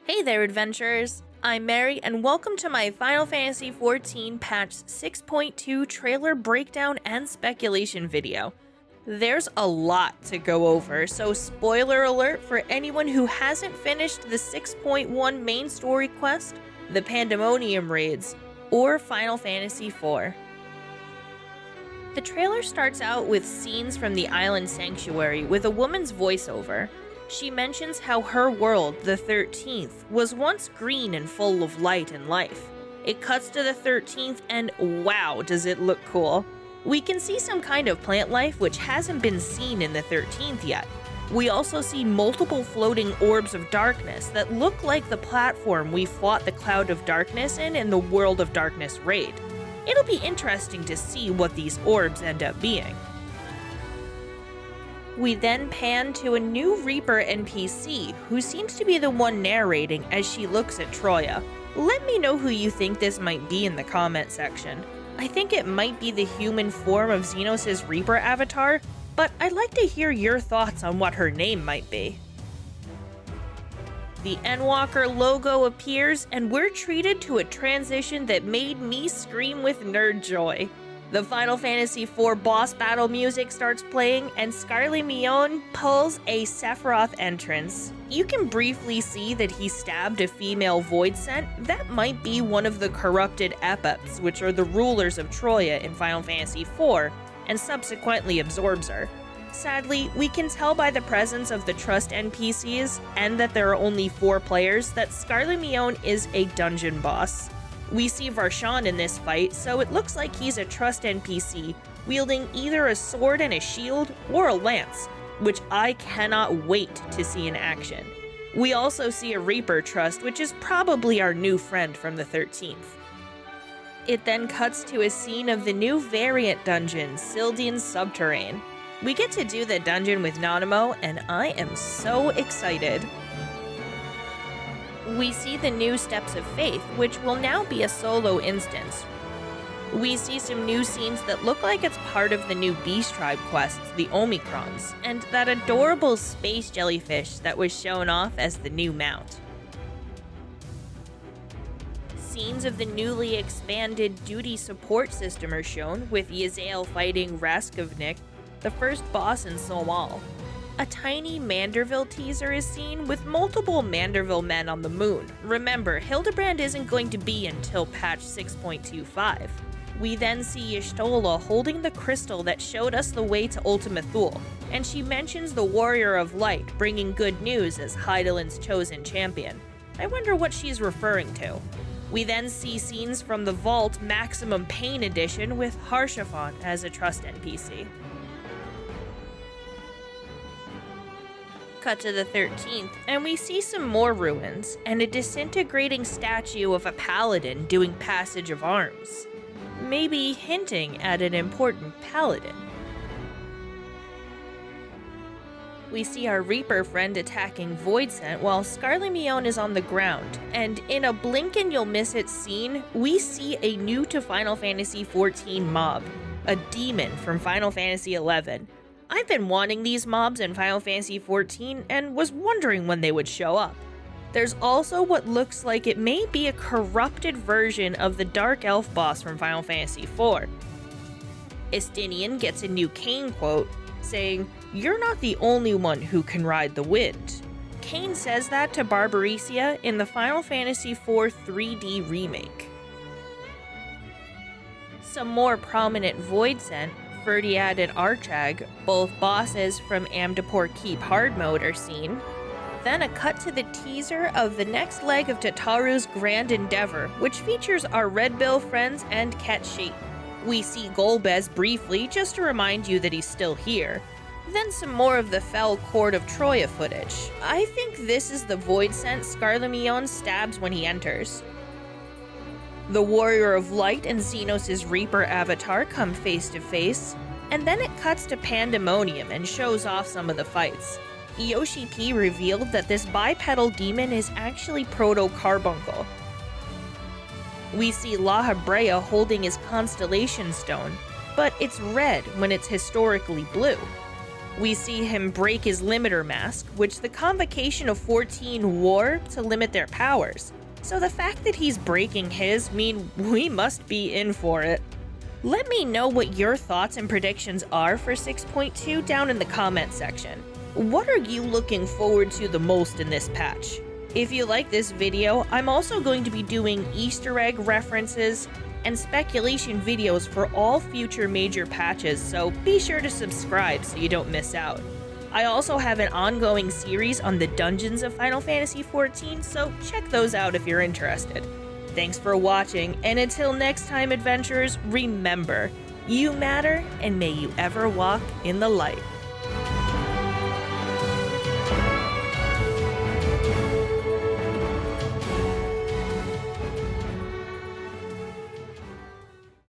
Hey there, adventurers! I'm Mary, and welcome to my Final Fantasy XIV Patch 6.2 trailer breakdown and speculation video. There's a lot to go over, so spoiler alert for anyone who hasn't finished the 6.1 main story quest, the Pandemonium raids, or Final Fantasy IV. The trailer starts out with scenes from the island sanctuary with a woman's voiceover. She mentions how her world, the 13th, was once green and full of light and life. It cuts to the 13th and wow, does it look cool. We can see some kind of plant life which hasn't been seen in the 13th yet. We also see multiple floating orbs of darkness that look like the platform we fought the Cloud of Darkness in the World of Darkness raid. It'll be interesting to see what these orbs end up being. We then pan to a new Reaper NPC, who seems to be the one narrating as she looks at Troya. Let me know who you think this might be in the comment section. I think it might be the human form of Zenos' Reaper avatar, but I'd like to hear your thoughts on what her name might be. The endwalker logo appears, and we're treated to a transition that made me scream with nerd joy. The Final Fantasy IV boss battle music starts playing, and Skarli pulls a Sephiroth entrance. You can briefly see that he stabbed a female Voidsent. That might be one of the corrupted Epops, which are the rulers of Troya in Final Fantasy IV, and subsequently absorbs her. Sadly, we can tell by the presence of the Trust NPCs, and that there are only 4 players, that Skarli is a dungeon boss. We see Varshan in this fight, so it looks like he's a Trust NPC, wielding either a sword and a shield or a lance, which I cannot wait to see in action. We also see a Reaper Trust, which is probably our new friend from the 13th. It then cuts to a scene of the new variant dungeon, Sildian's Subterrane. We get to do the dungeon with Nanamo, and I am so excited. We see the new Steps of Faith, which will now be a solo instance. We see some new scenes that look like it's part of the new Beast Tribe quests, the Omicrons, and that adorable space jellyfish that was shown off as the new mount. Scenes of the newly expanded duty support system are shown, with Yazael fighting Raskovnik, the first boss in Somal. A tiny Manderville teaser is seen with multiple Manderville men on the moon. Remember, Hildebrandt isn't going to be until patch 6.25. We then see Y'shtola holding the crystal that showed us the way to Ultima Thule, and she mentions the Warrior of Light bringing good news as Hydaelyn's chosen champion. I wonder what she's referring to. We then see scenes from the Vault Maximum Pain Edition with Harshaphon as a Trust NPC. Cut to the 13th, and we see some more ruins, and a disintegrating statue of a paladin doing passage of arms, maybe hinting at an important paladin. We see our Reaper friend attacking Voidsent while Skarli is on the ground, and in a blink and you'll miss it scene, we see a new to Final Fantasy XIV mob, a demon from Final Fantasy XI. I've been wanting these mobs in Final Fantasy XIV and was wondering when they would show up. There's also what looks like it may be a corrupted version of the Dark Elf boss from Final Fantasy IV. Estinian gets a new Kain quote, saying, "You're not the only one who can ride the wind." Kain says that to Barbarecia in the Final Fantasy IV 3D remake. Some more prominent Voidsent, Ferdiad and Archag, both bosses from Amdapor Keep Hard Mode, are seen. Then a cut to the teaser of the next leg of Tataru's grand endeavor, which features our Red Bill friends and Ket Sheet. We see Golbez briefly, just to remind you that he's still here. Then some more of the Fell Court of Troya footage. I think this is the Voidsent Skarli stabs when he enters. The Warrior of Light and Zenos' Reaper avatar come face to face, and then it cuts to Pandemonium and shows off some of the fights. Yoshi P revealed that this bipedal demon is actually Proto-Carbuncle. We see La Habrea holding his Constellation Stone, but it's red when it's historically blue. We see him break his limiter mask, which the Convocation of 14 wore to limit their powers. So the fact that he's breaking his mean we must be in for it. Let me know what your thoughts and predictions are for 6.2 down in the comment section. What are you looking forward to the most in this patch? If you like this video, I'm also going to be doing Easter egg references and speculation videos for all future major patches, so be sure to subscribe so you don't miss out. I also have an ongoing series on the dungeons of Final Fantasy XIV, so check those out if you're interested. Thanks for watching, and until next time, adventurers, remember, you matter, and may you ever walk in the light.